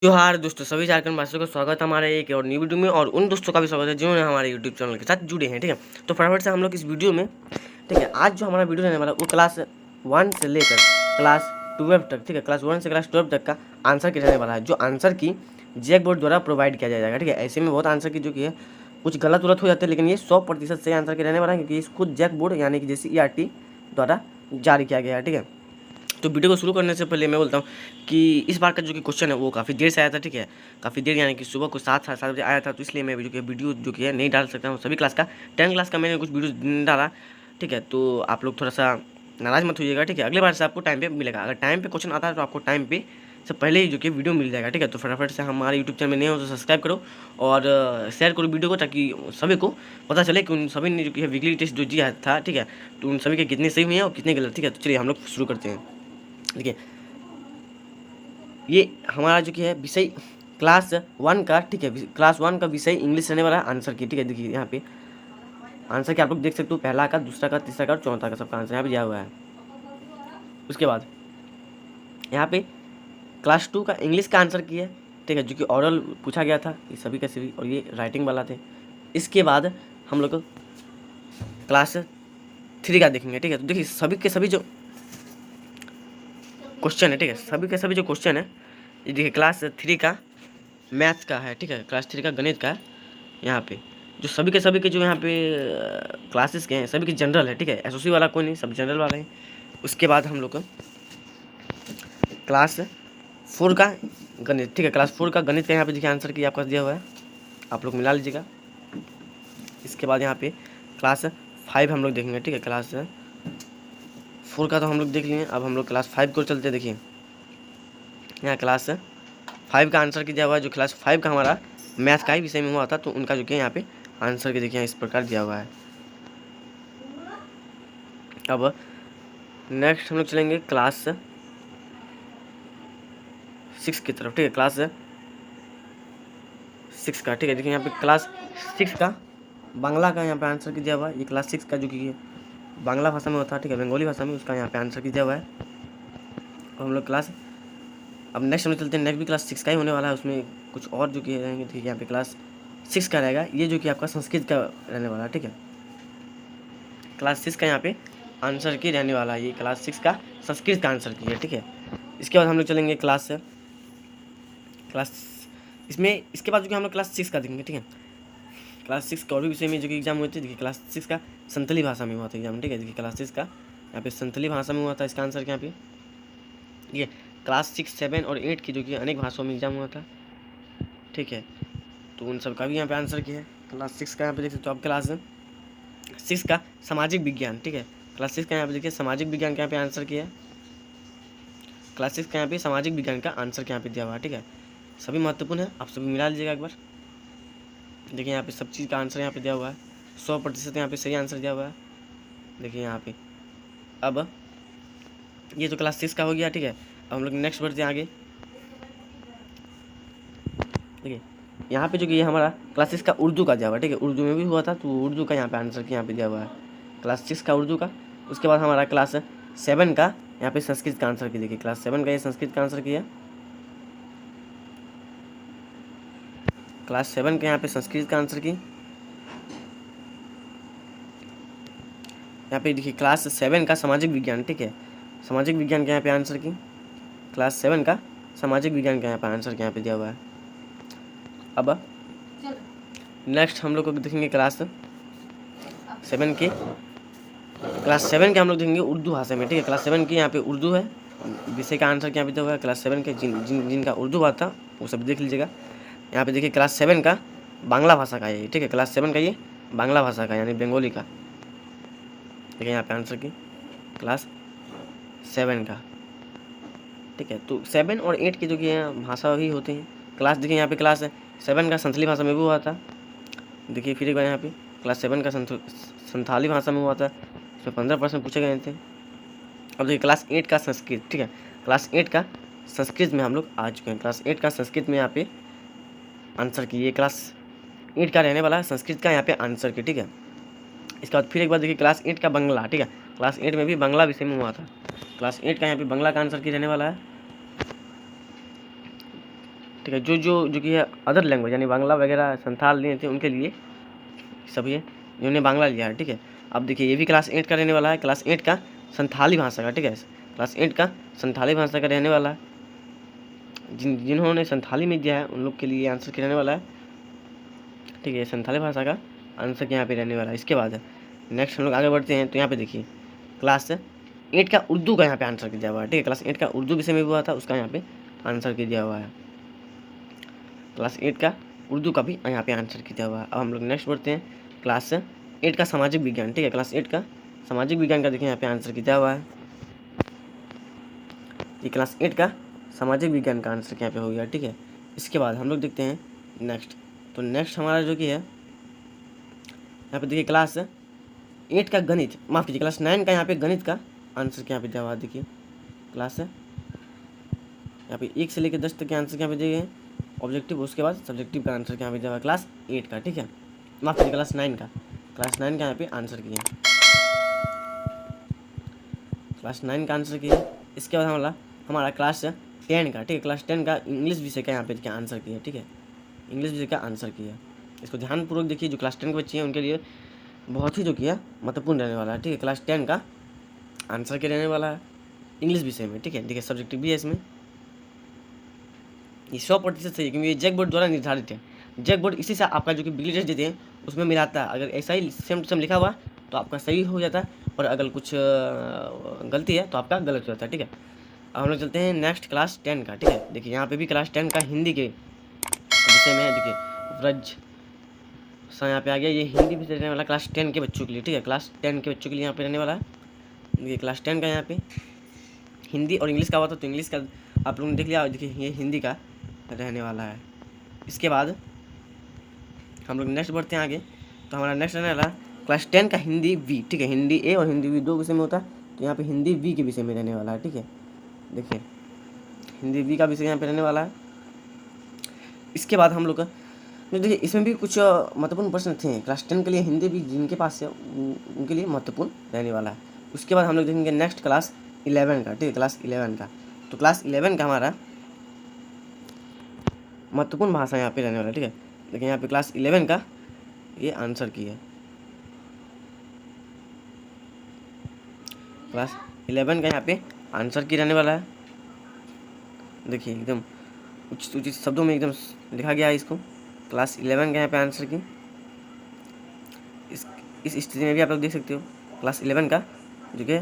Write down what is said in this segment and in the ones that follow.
जोहार दोस्तों, सभी झारखंड वासियों का स्वागत है हमारे एक और न्यू वीडियो में। और उन दोस्तों का भी स्वागत है जिन्होंने हमारे यूट्यूब चैनल के साथ जुड़े हैं। ठीक है, तो फटाफट से हम लोग इस वीडियो में, ठीक है, आज जो हमारा वीडियो रहने वाला है वो क्लास 1 से लेकर क्लास 12 तक, ठीक है, क्लास 1 से क्लास 12 तक का आंसर की रहने वाला है, जो आंसर की जैक बोर्ड द्वारा प्रोवाइड किया जाएगा। ठीक है, ऐसे में बहुत आंसर की जो कि है कुछ गलत उलत हो जाते हैं, लेकिन ये 100% सही आंसर के रहने वाला है, क्योंकि इसको जैक बोर्ड यानी कि जैसे ERT द्वारा जारी किया गया है। ठीक है, तो वीडियो को शुरू करने से पहले मैं बोलता हूँ कि इस बार का जो कि क्वेश्चन है वो काफ़ी देर से आया था। ठीक है, काफ़ी देर यानी कि सुबह को 7 बजे आया था, तो इसलिए मैं वीडियो जो कि है नहीं डाल सकता हूँ सभी क्लास का। 10 क्लास का मैंने कुछ वीडियो नहीं डाला। ठीक है, तो आप लोग थोड़ा सा नाराज़ मत होइएगा। ठीक है, अगले बार से आपको टाइम पे मिलेगा। अगर टाइम पे क्वेश्चन आता है तो आपको टाइम पे से पहले ही जो कि वीडियो मिल जाएगा। ठीक है, तो फटाफट से हमारे यूट्यूब चैनल में नए हो तो सब्सक्राइब करो और शेयर करो वीडियो को, ताकि सभी को पता चले कि उन सभी ने जो कि वीकली टेस्ट जो दिया था, ठीक है, तो उन सभी के कितने सही हुए हैं और कितने गलत। ठीक है, तो चलिए हम लोग शुरू करते हैं। देखिए, ये हमारा जो कि है विषय क्लास 1 का, ठीक है, क्लास 1 का विषय इंग्लिश रहने वाला है आंसर की। ठीक है, देखिए यहाँ पे आंसर के आप लोग देख सकते हो, पहला का, दूसरा का, तीसरा का और चौथा का सबका आंसर यहाँ पे दिया हुआ है। उसके बाद यहाँ पे क्लास 2 का इंग्लिश का आंसर की है। ठीक है, जो कि ऑरल पूछा गया था, ये सभी का सभी, और ये राइटिंग वाला थे। इसके बाद हम लोग क्लास 3 का देखेंगे। ठीक है, तो देखिए सभी के सभी जो क्वेश्चन है, ठीक है, सभी के सभी जो क्वेश्चन है, ये देखिए क्लास 3 का मैथ्स का है। ठीक है, क्लास 3 का गणित का है। यहाँ पे जो सभी के जो यहाँ पे क्लासेस के हैं सभी के जनरल है। ठीक है, SOC वाला कोई नहीं, सब जनरल वाला है। उसके बाद हम लोग का क्लास 4 का गणित, ठीक है, क्लास 4 का गणित का यहाँ पे देखिए आंसर की आपका दिया हुआ है, आप लोग मिला लीजिएगा। इसके बाद यहाँ पे क्लास 5 हम लोग देखेंगे। ठीक है, क्लास 4 का तो हम लोग देख लिए, अब हम लोग क्लास 5 को चलते। देखिए यहाँ क्लास 5 का आंसर की दिया हुआ है, जो क्लास 5 का हमारा मैथ का ही विषय में हुआ था, तो उनका जो कि यहाँ पे आंसर के देखिए इस प्रकार दिया हुआ है। अब नेक्स्ट हम लोग चलेंगे क्लास 6 की तरफ। ठीक है, क्लास 6 का, ठीक है, देखिए यहाँ पे क्लास 6 का बांग्ला का यहाँ पे आंसर की दिया हुआ है। ये क्लास 6 का जो कि बांग्ला भाषा में होता है, ठीक है, बंगाली भाषा में, उसका यहाँ पे आंसर की दिया हुआ है। और हम लोग क्लास, अब नेक्स्ट हम लोग चलते हैं, नेक्स्ट भी क्लास 6 का ही होने वाला है, उसमें कुछ और जो कि रहेंगे। ठीक है, यहाँ पे क्लास 6 का रहेगा, ये जो कि आपका संस्कृत का रहने वाला है। ठीक है, क्लास 6 का यहाँ पे आंसर की रहने वाला है, ये क्लास 6 का संस्कृत का आंसर की है। ठीक है, इसके बाद हम लोग चलेंगे क्लास इसमें, इसके बाद जो कि हम लोग क्लास 6 का देखेंगे। ठीक है, क्लास 6 का और भी विषय में जो कि एग्जाम हुए थे। देखिए क्लास 6 का संथाली भाषा में हुआ था एग्जाम। ठीक है, देखिए क्लास 6 का यहाँ पे संथाली भाषा में हुआ था, इसका आंसर यहाँ पे ये क्लास 6, 7 और 8 की जो कि अनेक भाषाओं में एग्जाम हुआ था। ठीक है, तो उन सब का भी यहाँ पे आंसर किया है। क्लास 6 का यहाँ पे देख सकते हो आप, क्लास 6 का सामाजिक विज्ञान। ठीक है, क्लास 6 का यहाँ पे देखिए सामाजिक विज्ञान का यहाँ पे आंसर किया है। क्लास 6 का यहाँ पे सामाजिक विज्ञान का आंसर यहाँ पे दिया हुआ है। ठीक है, सभी महत्वपूर्ण है, आप सभी मिला लीजिएगा एक बार। देखिए यहाँ पे सब चीज़ का आंसर यहाँ पे दिया हुआ है, 100% यहाँ पे सही आंसर दिया हुआ है। देखिए यहाँ पे, अब ये तो क्लास 6 का हो गया। ठीक है, अब हम लोग नेक्स्ट बढ़ते हैं आगे। देखिए यहाँ पे जो कि ये हमारा क्लास 6 का उर्दू का दिया हुआ है। ठीक है, उर्दू में भी हुआ था, तो उर्दू का यहाँ पे आंसर की यहाँ पे दिया हुआ है, क्लास 6 का उर्दू का। उसके बाद हमारा क्लास 7 का यहाँ पे संस्कृत का आंसर की। देखिए क्लास 7 का ये संस्कृत का आंसर किया, क्लास 7 के यहाँ पे संस्कृत का आंसर की। यहाँ पे देखिए क्लास 7 का सामाजिक विज्ञान। ठीक है, सामाजिक विज्ञान के यहाँ पे आंसर की, क्लास 7 का सामाजिक विज्ञान का यहाँ पे आंसर के यहाँ पे दिया हुआ है। अब नेक्स्ट हम लोग को देखेंगे क्लास 7 के, क्लास 7 के हम लोग देखेंगे उर्दू भाषा में। ठीक है, क्लास 7 की यहाँ पे उर्दू है, विषय का आंसर क्या भी दिया हुआ है। क्लास 7 के जिनका उर्दू बात था वो सब देख लीजिएगा। यहाँ पे देखिए क्लास 7 का बांग्ला भाषा का है। ठीक है, क्लास 7 का ये बांग्ला भाषा का यानी बंगाली का। देखिए यहाँ पे आंसर की क्लास 7 का। ठीक है, तो 7 और 8 की जो कि भाषा ही होती हैं क्लास। देखिए यहाँ पे क्लास 7 का संथाली भाषा में भी हुआ था। देखिए फिर एक बार यहाँ पे क्लास 7 का संथाली भाषा में हुआ था, इसमें 15% पूछे गए थे। अब देखिए क्लास 8 का संस्कृत। ठीक है, क्लास 8 का संस्कृत में हम लोग आ चुके हैं। क्लास 8 का संस्कृत में यहाँ पे आंसर की, ये क्लास 8 का रहने वाला है संस्कृत का यहाँ पे आंसर की। ठीक है, इसके बाद फिर एक बार देखिए क्लास 8 का बांग्ला। ठीक है, क्लास 8 में भी बांग्ला विषय में हुआ था, क्लास 8 का यहाँ पे बांग्ला का आंसर की रहने वाला है। ठीक है। जो जो जो कि है अदर लैंग्वेज यानी बांग्ला वगैरह संथाल लिए थे उनके लिए सब ये जिन्होंने बांग्ला लिया है। ठीक है। अब देखिए ये भी क्लास 8 का रहने वाला है, क्लास 8 का संथाली भाषा का। ठीक है, क्लास 8 का संथाली भाषा का रहने वाला है। जिन्होंने संथाली में दिया है उन लोग के लिए आंसर क्या रहने वाला है। ठीक है, संथाली भाषा का आंसर यहाँ पे रहने वाला है। इसके बाद नेक्स्ट हम लोग आगे बढ़ते हैं तो यहाँ पे देखिए क्लास 8 का उर्दू का यहाँ पे आंसर दिया हुआ है। ठीक है, क्लास 8 का उर्दू विषय में हुआ था उसका यहाँ पे आंसर दिया हुआ है। क्लास 8 का उर्दू का भी यहाँ पे आंसर दिया हुआ है। अब हम लोग नेक्स्ट बढ़ते हैं क्लास 8 का सामाजिक विज्ञान। ठीक है, क्लास 8 का सामाजिक विज्ञान का देखिए यहाँ पे आंसर दिया हुआ है। ये क्लास 8 का सामाजिक विज्ञान का आंसर यहाँ पे हो गया। ठीक है, इसके बाद हम लोग देखते हैं नेक्स्ट। तो नेक्स्ट हमारा जो कि है यहाँ पे देखिए क्लास 8 का गणित, माफ़ कीजिए क्लास 9 का यहाँ पे गणित का आंसर यहाँ पे दिया हुआ। देखिए क्लास यहाँ पे 1 से लेकर 10 तक के आंसर यहाँ पे दिए गए हैं ऑब्जेक्टिव, उसके बाद सब्जेक्टिव का आंसर यहाँ पे दिया हुआ क्लास 8 का। ठीक है, माफ़ कीजिए क्लास 9 का यहाँ पे आंसर किए क्लास 9 का आंसर किए। इसके बाद हमारा क्लास 10 का। ठीक है, क्लास 10 का इंग्लिश विषय का यहाँ पे क्या आंसर किया। ठीक है, इंग्लिश विषय का आंसर किया। इसको ध्यानपूर्वक देखिए, जो क्लास 10 के बच्चे हैं उनके लिए बहुत ही जो किया महत्वपूर्ण रहने वाला है। ठीक है, क्लास 10 का आंसर क्या रहने वाला है इंग्लिश विषय में। ठीक है, देखिए सब्जेक्टिव भी है इसमें, ये 100% सही है क्योंकि ये जैक बोर्ड द्वारा निर्धारित है। जैक बोर्ड इसी से आपका जो कि बिजली टेस्ट देते हैं उसमें मिलाता है। अगर ऐसा ही सेम टू सेम लिखा हुआ तो आपका सही हो जाता है, और अगर कुछ गलती है तो आपका गलत हो जाता है। ठीक है, अब हम लोग चलते हैं नेक्स्ट क्लास 10 का। ठीक है, देखिए यहाँ पे भी क्लास 10 का हिंदी के विषय में है। देखिए व्रज सा यहाँ पे आ गया, ये हिंदी विषय रहने वाला क्लास 10 के बच्चों के लिए। ठीक है, क्लास 10 के बच्चों के लिए यहाँ पे रहने वाला है। देखिए क्लास 10 का यहाँ पे हिंदी और इंग्लिश का हुआ था, तो इंग्लिश का आप लोगों ने देख लिया। देखिए ये हिंदी का रहने वाला है। इसके बाद हम लोग नेक्स्ट बढ़ते हैं आगे। तो हमारा नेक्स्ट रहने वाला क्लास 10 का हिंदी वी। ठीक है, हिंदी ए और हिंदी वी 2 विषय में होता है, तो यहाँ पे हिंदी वी के विषय में रहने वाला है। ठीक है, देखिए हिंदी वी का विषय यहाँ पे रहने वाला है। इसके बाद हम लोग का देखिए इसमें भी कुछ महत्वपूर्ण प्रश्न थे क्लास 10 के लिए, हिंदी भी जिनके पास है उनके लिए महत्वपूर्ण रहने वाला है। उसके बाद हम लोग देखेंगे नेक्स्ट क्लास 11 का। ठीक है, क्लास 11 का, तो क्लास 11 का हमारा महत्वपूर्ण भाषा यहाँ पे रहने वाला है। ठीक है, देखिए यहाँ पे क्लास 11 का ये आंसर की है। क्लास 11 का यहाँ पे आंसर की रहने वाला है। देखिए एकदम उचित शब्दों में एकदम लिखा गया है इसको। क्लास 11 का यहाँ पे आंसर की इस स्थिति में भी आप लोग देख सकते हो क्लास 11 का जो कि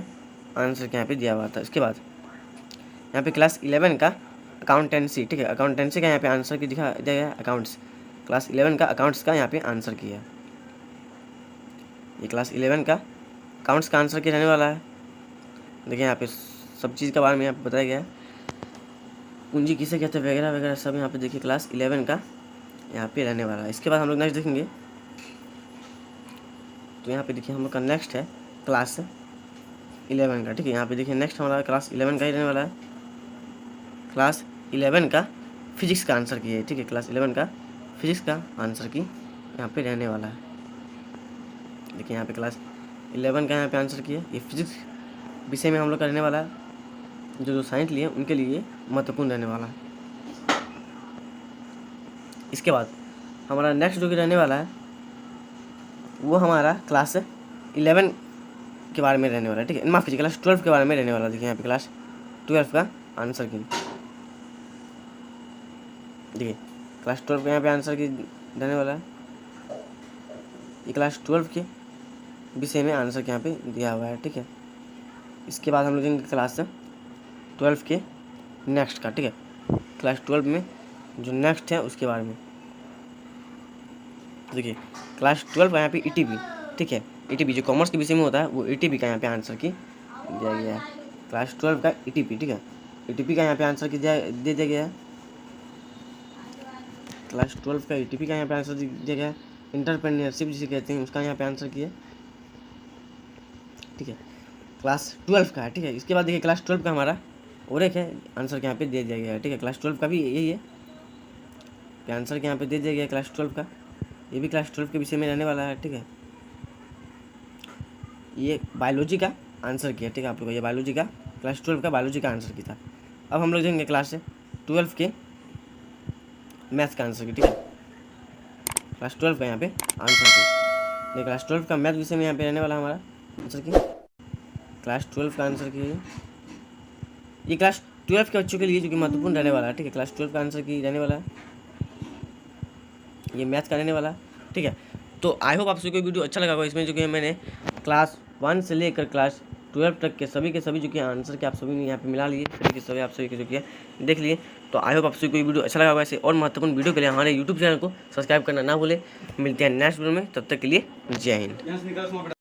आंसर के यहाँ पे दिया हुआ था। इसके बाद यहाँ पे क्लास 11 का अकाउंटेंसी। ठीक है, अकाउंटेंसी का यहाँ पे आंसर की दिया गया अकाउंट्स। क्लास 11 का अकाउंट्स का यहाँ पे आंसर किया। ये क्लास 11 का अकाउंट्स का आंसर क्या रहने वाला है। देखिए यहाँ पे सब चीज़ के बारे में यहाँ पे बताया गया है, पूंजी किसे कहते हैं वगैरह वगैरह सब यहाँ पे देखिए क्लास 11 का यहाँ पे रहने वाला है। इसके बाद हम लोग नेक्स्ट देखेंगे, तो यहाँ पे देखिए हम लोग का नेक्स्ट है क्लास 11 का। ठीक है, यहाँ पे देखिए नेक्स्ट हमारा क्लास 11 का ही रहने वाला है। क्लास 11 का फिजिक्स का आंसर की है। ठीक है, क्लास 11 का फिजिक्स का आंसर की यहाँ पे रहने वाला है। देखिए यहाँ पे क्लास 11 का यहाँ पे आंसर किया। ये फिजिक्स विषय में हम लोग का रहने वाला है, जो साइंस लिए उनके लिए महत्वपूर्ण रहने वाला है। इसके बाद हमारा नेक्स्ट जो कि रहने वाला है वो हमारा क्लास 11 के बारे में रहने वाला है। ठीक है, माफ़ कीजिए क्लास 12 के बारे में रहने वाला है। देखिए यहाँ पे क्लास 12 का आंसर की, देखिए क्लास 12 का यहाँ पे आंसर की रहने वाला है। ये क्लास 12 के विषय में आंसर यहाँ पे दिया हुआ है। ठीक है, इसके बाद हम लोग देखेंगे क्लास 12 के नेक्स्ट का। ठीक है, क्लास 12 में जो नेक्स्ट है उसके बारे में देखिए क्लास 12 का यहाँ पे ईटीबी। ठीक है, ईटीबी जो कॉमर्स के विषय में होता है वो ईटीबी का यहाँ पे आंसर की दिया गया है। क्लास 12 का ईटीपी। ठीक है, ईटीपी का यहाँ पे आंसर की दे दिया गया है। क्लास 12 का ईटीपी का यहाँ पे आंसर दिया गया है। इंटरप्रेन्योरशिप जिसे कहते हैं उसका यहाँ पे आंसर किया। ठीक है, क्लास 12 का है। ठीक है, इसके बाद देखिए क्लास 12 का हमारा और एक है आंसर के यहाँ पे दे दिया गया है। ठीक है, क्लास 12 का भी यही है, आंसर के यहाँ पे दे दिया गया है क्लास 12 का। ये भी क्लास 12 के विषय में रहने वाला है। ठीक है, ये बायोलॉजी का आंसर किया। ठीक है, आप लोग ये बायोलॉजी का क्लास 12 का बायोलॉजी का आंसर की था। अब हम लोग देखेंगे क्लास 12 के मैथ्स का आंसर की, ठीक है, क्लास 12 का यहाँ पे आंसर की। ये क्लास 12 का मैथ विषय में यहाँ पे रहने वाला हमारा आंसर की, क्लास 12 का आंसर की। ये क्लास 12 के बच्चों के लिए जो कि महत्वपूर्ण रहने वाला है, ठीक है, क्लास 12 का आंसर की रहने वाला है, ये मैथ्स का रहने वाला है, ठीक है। तो आई होप आप सभी को वीडियो अच्छा लगा होगा। इसमें जो कि मैंने क्लास 1 से लेकर क्लास 12 तक के सभी जो कि आंसर के आप सभी ने यहाँ पे मिला लिए, सभी के सभी आप सभी के जो कि देख लिए। तो आई होप आप सभी को वीडियो अच्छा लगा होगा। ऐसे और महत्वपूर्ण वीडियो के लिए हमारे यूट्यूब चैनल को सब्सक्राइब करना ना भूलें। मिलते हैं नेक्स्ट वीडियो में, तब तक के लिए जय हिंद।